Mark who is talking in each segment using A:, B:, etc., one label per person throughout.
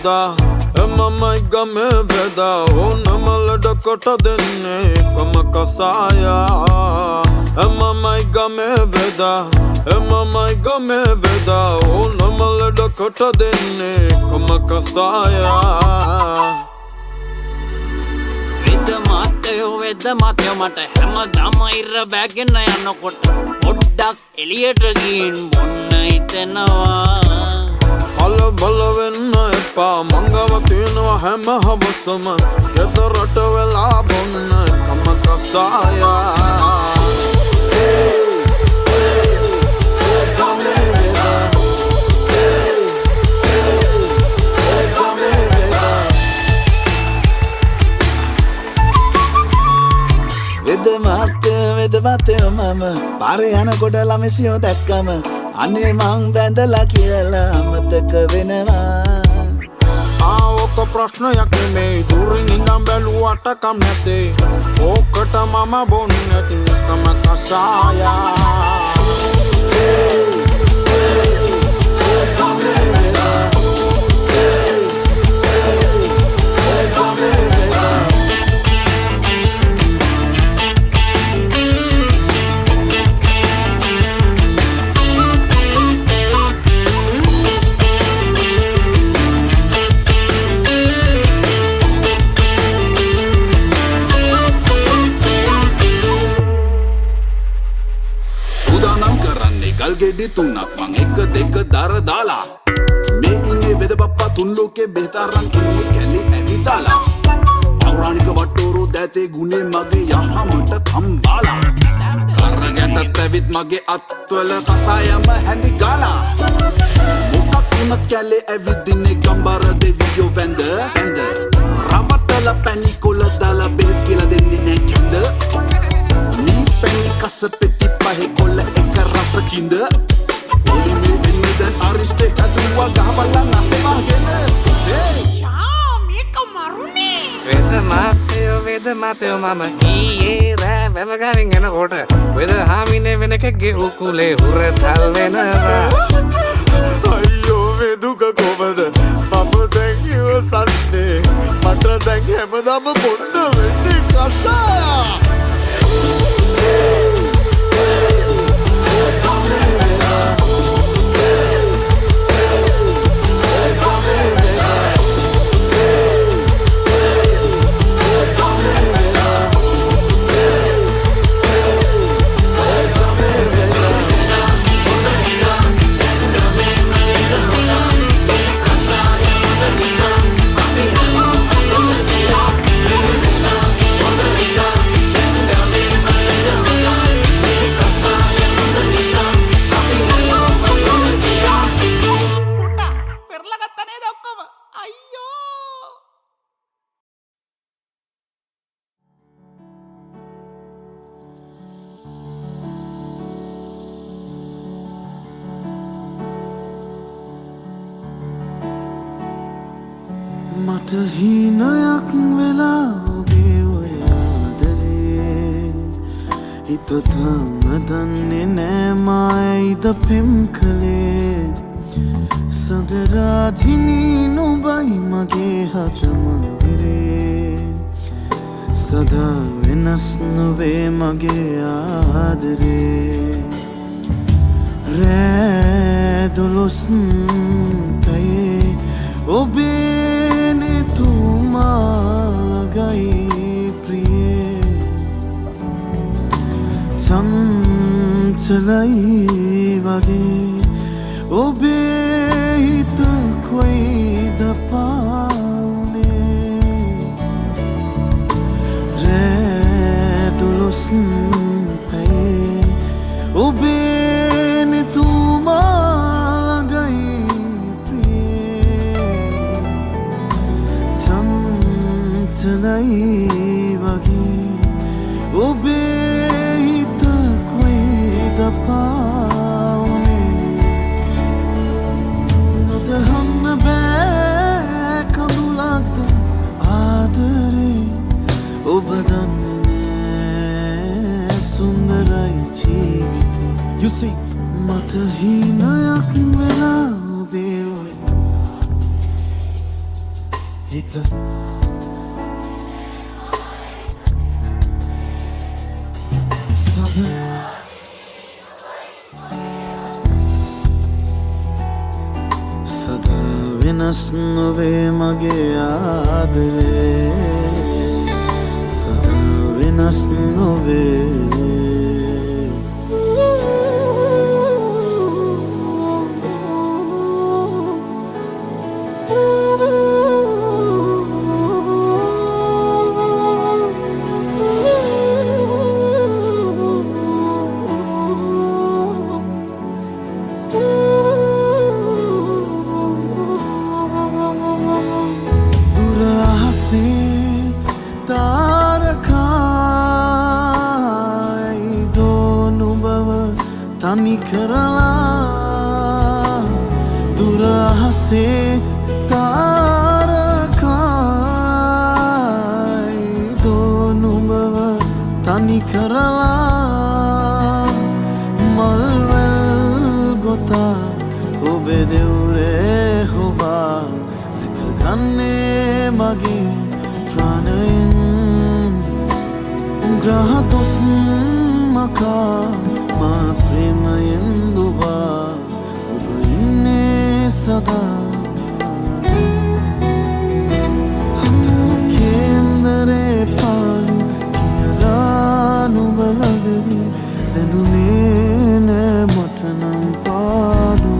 A: veda Emamai game veda Onamalada kota denne Kama kasaya Emamai game veda Emamai game veda Onamalada kota denne Kama kasaya
B: Veda mateo mata හැමදාම ඉර බෑගෙන යනකොට පොඩ්ඩක් එළියට ගින් බොන්න හිතෙනවා
A: බල වෙන්න එපා මංගව තියෙනවා හැම හවසම රට වෙලා බොන්න කම කසායා
C: Veda mateo mama Pare යනකොට ළමසියෝ දැක්කම අනේ මං බැඳලා කියලා අමතක වෙනවා
A: ඕක ප්‍රශ්නයක් නෙමෙයි දුරින් ඉඳන් බැලුවට කම් නැතේ ඕකට මම බොන්නේ නැති කම කසායා
D: ගෙඩි තුනක් මං එක දෙක දර දාලා මේ ඉන්නේ වෙද බප්පා තුන් ලෝකේ බෙහෙතරන් ඉන්නේ කැලි ඇවිදාලා පෞරාණික වට්ටෝරු දැතේ ගුණේ මගේ යහමට කම්බාලා කරගැටත් ඇවිත් මගේ අත්වල කසායම හැඳි ගාලා මොකක් වුණත් කැලේ ඇවිදින්නේ ගම්බර දෙවියෝ වැඳ රවට්ටල පැණි කොළ දාලා බෙහෙත් කියලා දෙන්නේ නෑ කැඳ මේ පැණි කස පෙති පහේ කොළ එක රසකින්ද ඔලිමේ වෙන්නේ දැන් අරිස්ටේ හැදුවා ගහපල්ලා නැපෙමාගෙන
B: මේක මරුනේ
E: Veda mateo mama ඊයේ රෑ වැවගාවින් යනකොට වෙද හාමිනේ වෙනකගේ උකුලේ හුරතල් වෙනවා
A: අයියෝ වෙදුක කොමද මම දැන් ඉවසන්නේ මට දැන් හැමදාම පොඩ්ඩ වෙන්නේ කසායා
C: මට හීනයක් වෙලා ඔබේ ඔය ආදරේ හිත තාම දන්නේ නෑ මායිද පෙම් කළේ සඳරාජිනී නුඹයි මගේ හත මන්දිරේ සදා වෙනස් නොවේ මගේ ආදරේ රෑ දොළොස් පැයේ ඔබේ gai priye chanchalai wage obe hit koi da paune re tulos pe obe ne tuma lagai चलाई वगे ओबे हित कोई दपाउने नत हम बे कदुलात आदरे ओबदन्ने सुंदरයි ජීවිතේ you see මට හිනයක් වෙලා ඔබේ හිත සද සද වෙනස් නොවේ මගේ ආදරේ සද වෙනස් නොවේ තනි කරලා දුර අහසේ තාරකයි දෝනුඹව තනි කරලා මල්වැල් ගොතා ඔබේ දෙවුරේ හොබා රැකගන්නේ මගේ ප්‍රාණයෙන් ග්‍රහ දොස් මකා මා ප්‍රේමයෙන් දුවා ඔබ ඉන්නේ සදා කේන්දරේ පාලු කියලා නුඹ ළඟදී දැනුනේ නෑ මට නම් පාලු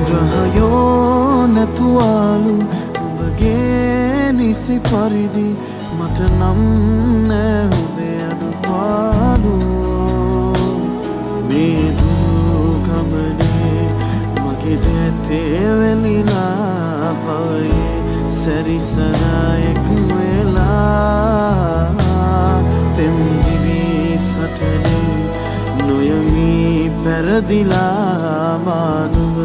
C: ග්‍රහයෝ නැතුවාලු ඔබගේ නිසි පරිදි මට නම් නෑ ඔබේ අඩුපාලු මගේ දැතේ වෙලිලා පවයේ සැරිසරයෙක් වෙලා පෙම්දිවි සටනේ නොයමී පැරදිලා මානුව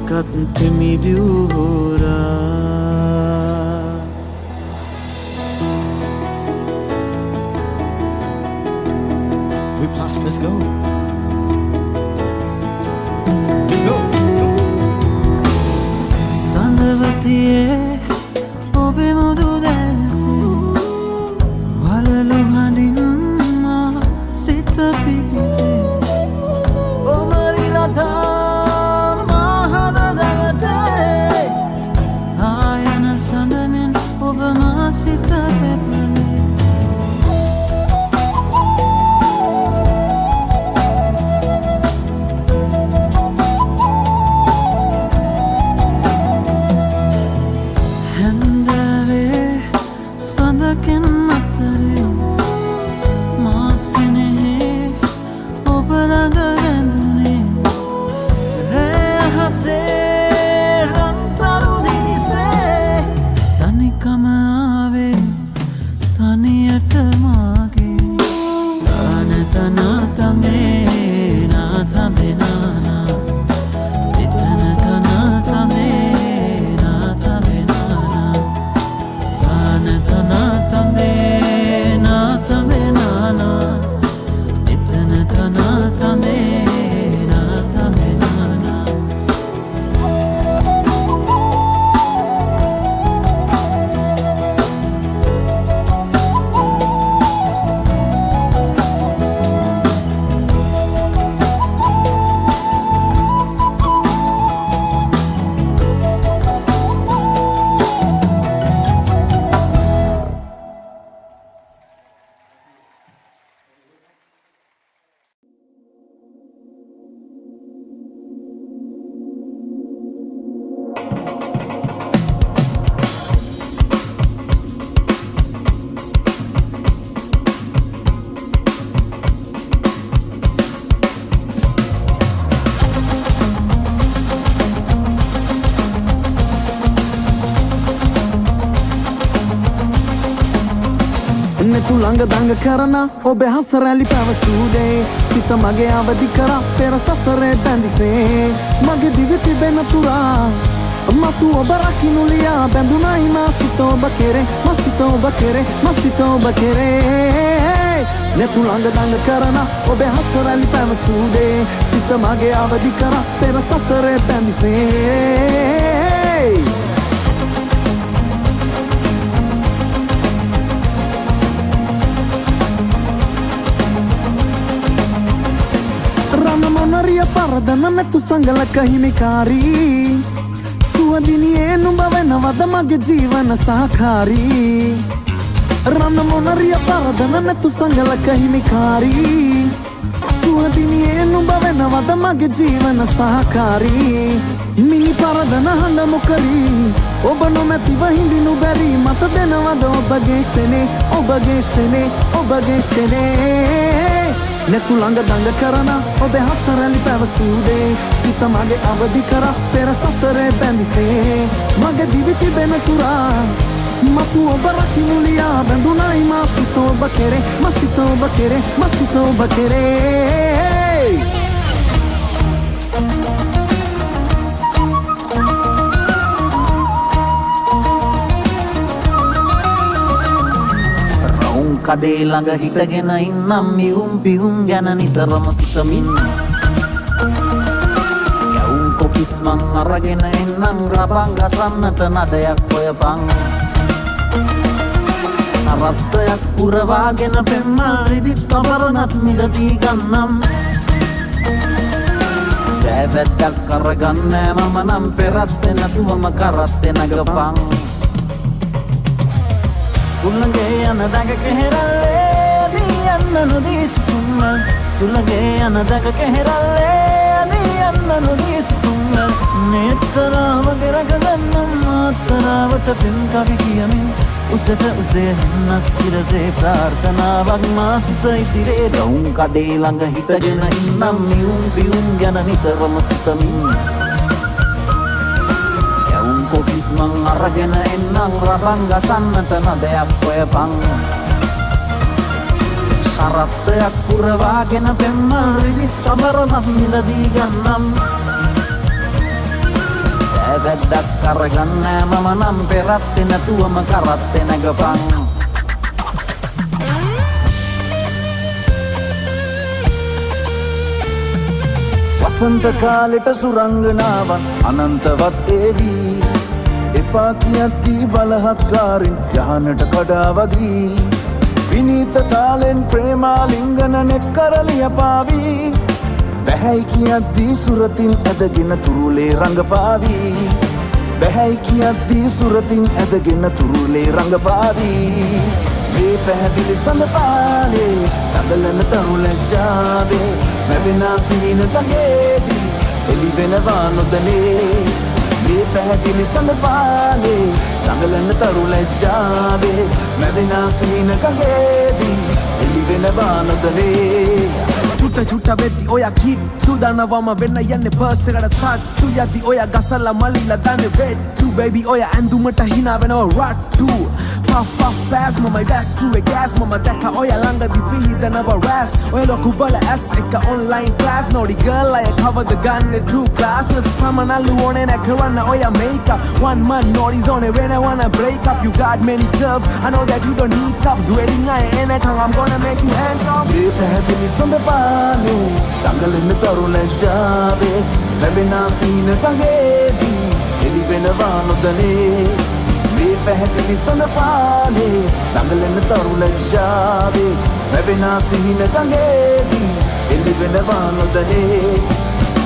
C: ගත්තිමි දිවුහුරා We plus, let's go. සඳවතියේ ඔබේ මුදු දැල්තේ වලලු හඬින් මා සිත පිපිතේ ඔමරිලතා මහද දැවටේ ආයන සඳමින් ඔබ මා සිත පැපලේ තු ළඟ දඟ කරන ඔබේ හස රැලි පැවසූදේ සිත මගේ අවදි කරා පෙර සසරේ බැඳිසේ මගේ දිව තිබෙන තුරා මතු ඔබ රකිනු ලියා බැඳුනයි මා සිත ඔබ කෙරේ මා සිත ඔබ කෙරේ මා සිත ඔබ කෙරේ නෙතු ළඟ දඟ කරන ඔබේ හස රැලි පැවසූදේ සිත මගේ අවදි කරා පෙර සසරේ බැඳිසේ පරදන නැතු සංගලක හිමිකාරී සුවදිනියේ නුඹ වෙනවද මගේ ජීවන සහකාරී රන්න මොනරිය පරදන නැතු සංගලක හිමිකාරී සුවදිනියේ නුඹ වෙනවද මගේ ජීවන සහකාරී මිනි පරදන හඬ මොකරී ඔබ නොමැතිව හිඳිනු බැරි මත දෙනවද ඔබගේ සෙනේ ඔබගේ සෙනේ ඔබගේ සෙනේ නැතු ළඟ දඟ කරන ඔබේ හසරැලි පැවසූදේ සිත මගේ අවදි කර පෙර සසරේ බැඳිසේ මගේ දිවි තිබෙන තුරා මතු ඔබ රකිමුලියා බැඳුනයි මා සිත ඔබ කෙරේ මා සිත ඔබ කෙරේ මා සිත ඔබ කෙරේ
F: කඩේ ළඟ හිටගෙන ඉන්නම් මියුම් පියුම් ගැන නිතරම සිතමින් යවුම් කොකිස් මං අරගෙන එන්නම් රබන් ගසන්නට නඩයක් හොයපන් නරත්තයක් පුරවාගෙන පෙම්මල් රිදිත් අමරණත් මිලදී ගන්නම් ජයවැද්දක් කරගන්නෑ මම නම් පෙරත්තේ නැතුවම කරත්තේ නගපන් සුළඟේ යන දඟ කෙහෙරල්ලේ දී යන්න නොදී සුසුම්මල් සුළඟේ යන දඟ කෙහෙරල්ලේ දී යන්න නොදී සුසුම්මල් නේතරාව ගෙරගන්නම් මාතරාවට පෙම් කවි කියමින් උසට උසේ හන්නස් කිරසේ ප්‍රාර්ථනාවක් මා සිත ඉතිරේ රවුම් කඩේ ළඟ හිටගෙන ඉන්නම් මියුම් පියුම් ගැන නිතරම සිතමින් කොකිස් මං අරගෙන එන්නම් රබන් ගසන්නට නඩයක් හොයපන් කරත්තයක් පුරවාගෙන පෙම්මල් රිදිත් අමරණත් මිලදී ගන්නම් ජයවැද්දක් කරගන්නෑ මම නම් පෙරත්තේ නැතුවම කරත්තේ නැගපන්
C: වසන්ත කාලෙට සුරංගනාවන් අනන්තවත් ඒවී එපා කියද්දී බලහත්කාරින් යහනට කඩාවදී විනීත තාලෙන් ප්‍රේමාලිංගන නෙත් කරලිය පාවී බැහැයි කියද්දී සුරතින් ඇදගෙන තුරුලේ රඟපාවී බැහැයි කියද්දී සුරතින් ඇදගෙන තුරුලේ රඟපාවී මේ පැහැදිලි සඳපානේ තදලන තරු ලැජ්ජාවේ මැවෙනා සීන ගඟේදී එළිවෙනවා නොදනේ මේ පැහැදිලි සඳපානේ තදලන තරු ලැජ්ජාවේ මැවෙනා සීන ගඟේදී එළිවෙනවා නොදනේ චුට්ට චුට්ට වෙද්දි ඔයා කිට්ටු දනවම වෙන්න යන්නේ පර්ස් එකට තට්ටු යද්දි ඔයා ගසලා මලිලා දන්නේ වෙට්ටු බේබි ඔයා ඇඳුමට hina වෙනවා රට්ටු puff puff pass මමයි දැස්සුවේ gas මම දැක්ක ඔයා ළඟදී පිහිටනවා ras ඔයා ලොකු බල ඇස් එක online class naughty girl I cover the gun in true classes සමනලු ඕනේ නැ කරන්න ඔයා makeup one man naughty's on it when I wanna break up you got many curves I know that you don't need cups wedding I ain't I'm gonna make you handcuff මේ පැහැදිලි සඳපානේ දඟලෙන තරු ලැජ්ජාවේ ලැබෙනා සීන ගඟේදී එළිවෙනවා නොදනේ මේ පැහැදිලි සඳපානේ දඟලෙන තරු ලැජ්ජාවේ ලැබෙනා සීන ගඟේදී එළිවෙනවා නොදනේ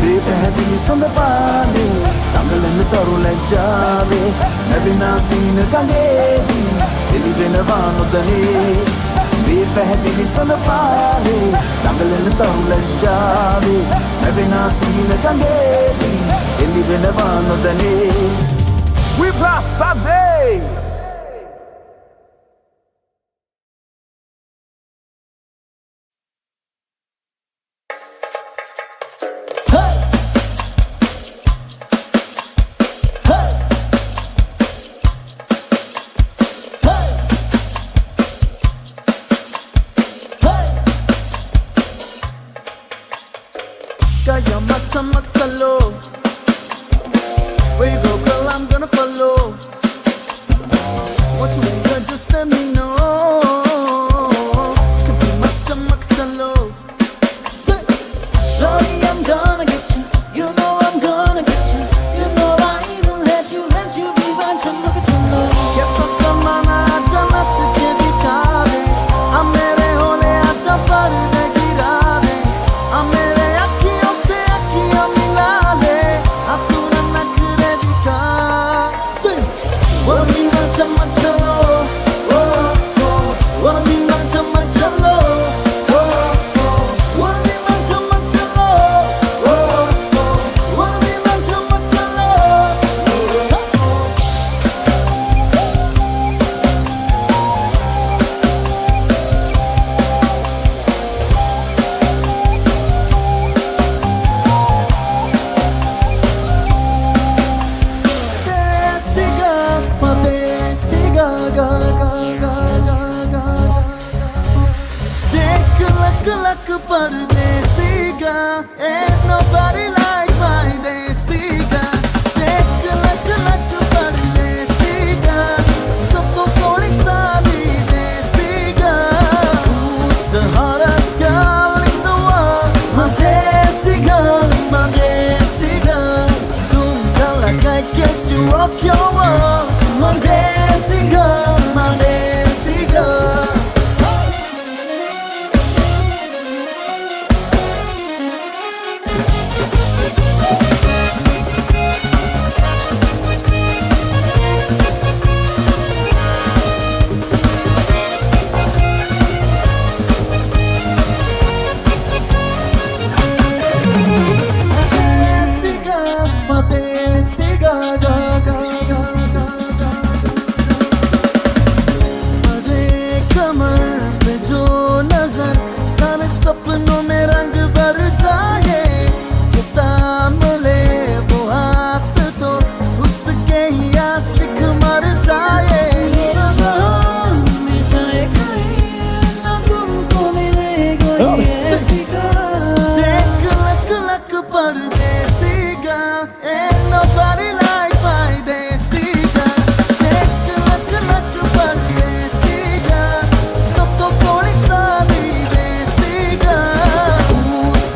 C: මේ පැහැදිලි සඳපානේ දඟලෙන තරු ලැජ්ජාවේ ලැබෙනා සීන ගඟේදී එළිවෙනවා නොදනේ මේ පැහැදිලි සඳපානේ දඟලන තරු ලැජ්ජාවේ ලැබෙනා සීන ගඟේදී එළිවෙනවා නොදනේ We plus Sunday Kaya matsamak talo Where you go girl I'm gonna follow What you want girl just let me know Could be matsamak talo
F: Shorty, I'm gonna get you. You know I'm gonna get you. You know I even let you be right to look at your love.
C: Questa settimana già notte che vi cade A me le ole a già fare da girare A me le acchi o se acchi o luck परदेसी गा ain't nobody like my desi गा देख luck luck परदेसी गा सबको थोड़ी सारी देसी गा who's the hottest girl in the world my desi girl तुम कला का guess you rock your world my desi girl सपनों में रंग भर जाए तामले वो हाथ तो उसके ही आशिक मर जाए मेरा जान में जाए कहीं ना तुमको मिलेगा ये ऐसी देख लक लक परदेसी गा ain't nobody like my desi गा देख लक लक परदेसी गा सब तो थोड़ी सारी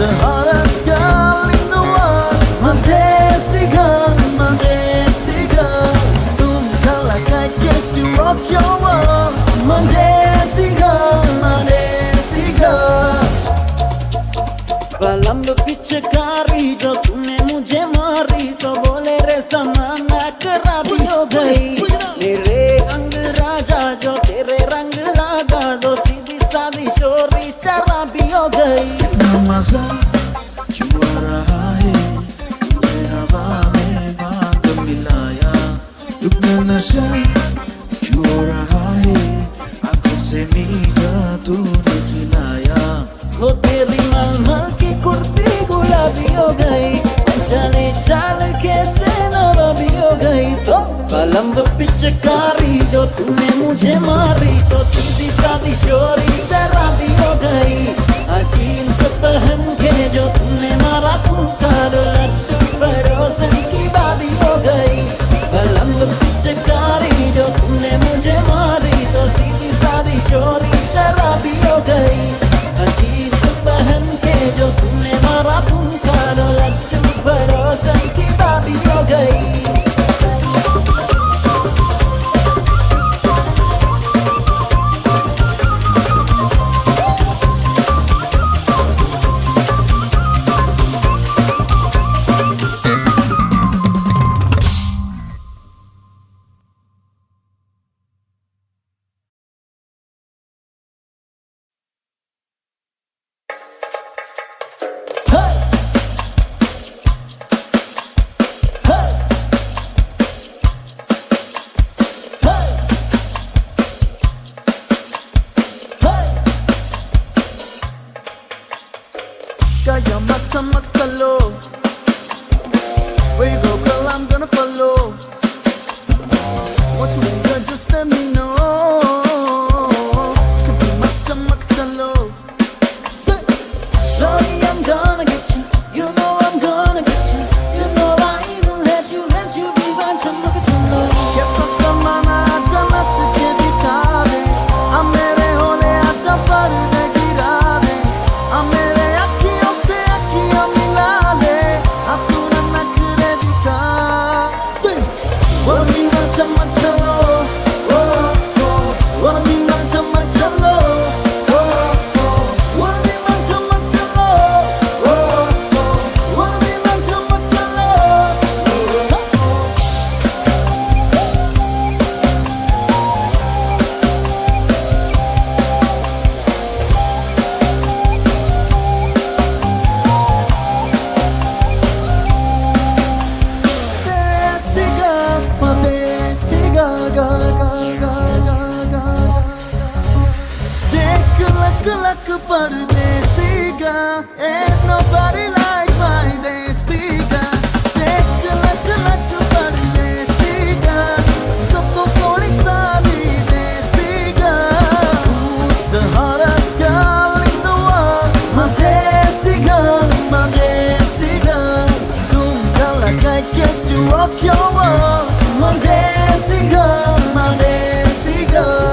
C: the hottest girl in the world my desi girl तुम कला का guess you rock your world my desi girl
F: पलंग पिचकारी जो तूने मुझे मारी तो बोले रे समाना खराबी हो गई मेरे अंग राजा जो तेरे रंग लगा दो सीधी सादी शोरी शराबी हो गई
C: मजा क्यों आ रहा है तूने हवा में भाग मिलाया दुगना नशा क्यों हो रहा है आंखों से मीठा तूने खिलाया
F: वो तेरी मलमल की कुर्ती गुलाबी हो गई चले चाल कैसे नवाबी हो गई तो पलंग पिचकारी जो तूने मुझे मारी तो सीधी सादी शोरी शराबी हो गई जीन्स पहन के जो तुमने मारा तुम कर पड़ोसन की बादी हो गई पलंग पिचकारी जो तुमने मुझे मारी तो सीधी सादी शोरी शराबी हो गई जीन्स पहन के जो तुमने मारा तुम कर पड़ोसन की बादी हो गई
C: Kaya matsamak talo Where you go girl I'm gonna follow What you want girl just let me know Could be matsamak talo
F: Shorty, I'm gonna get you. You know I'm gonna get you. You know I even let you be one to look at you know.
C: Kesa samana aja nach ke dikha de A mere hole aja parde gira de A mere akhiyon se akhiyon mila de A tu na nakhre dikha Sing! Wanna be one chamak chalo Oh, oh Wanna be one chamak chalo Oh, oh Wanna be one chamak chalo Oh, oh Wanna be one chamak chalo Oh, oh Desi ga ga देख luck luck परदेसी गा ain't nobody like my desi गा देख luck luck परदेसी गा सब तो थोड़ी सारी देसी गा who's the hottest girl in the world rock your world. My dancing girl, my dancing girl.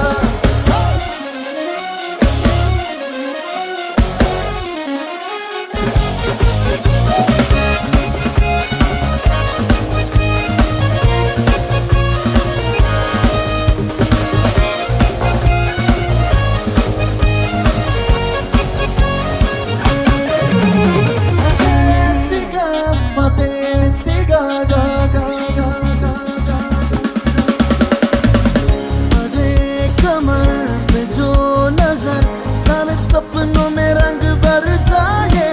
C: सपनों में रंग भर जाए,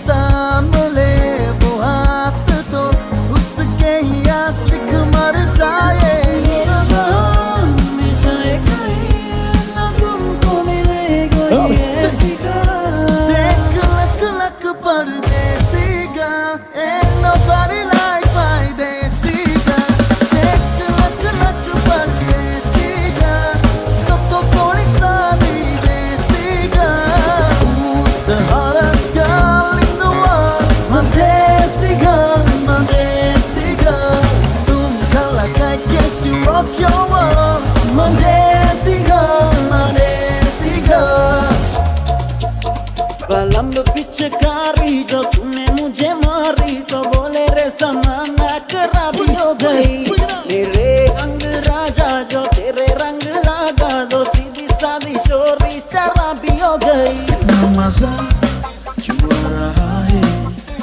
C: तामले वो हाथ तो उसके ही आशिक मर जाए।
F: मेरा जान में जाए कहीं ना तुमको मिलेगा ये ऐसी
C: देख लक लक परदेसी girl, ain't nobody like my देसी girl. देख लक लक परदेसी girl, सब तो थोड़ी सारी देसी girl. Who's the hottest girl in the world? My देसी girl, my देसी girl. तुम काला काय कैसी rock your world? My देसी girl, my देसी girl.
F: लंब पिचकारी जो तूने मुझे मारी तो बोले रे समाना खराबी हो गई। मेरे अंग राजा जो तेरे रंग लगा दो सीधी सादी शोरी शराबी हो गई।
C: मजा क्यों आ रहा है,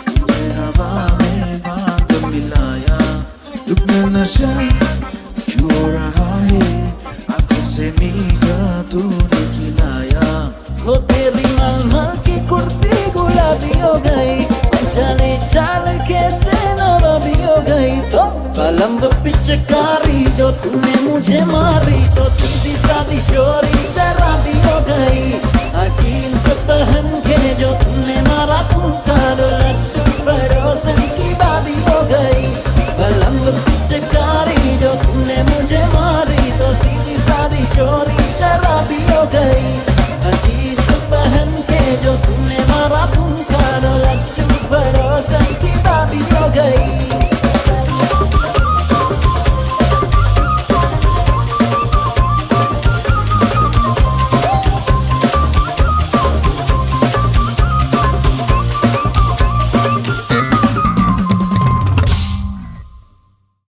C: तूने हवा में भाग मिलाया, तुमने नशा क्यों हो रहा है, आंखों से मीठा तूने खिलाया।
F: वो तेरी मलमल की कुर्ती गुलाबी हो गई, चले चाल कैसे नवाबी हो गई। तो लंब पिचकारी जो तूने मुझे मारी तो सीधी सादी शोरी शराबी हो गई।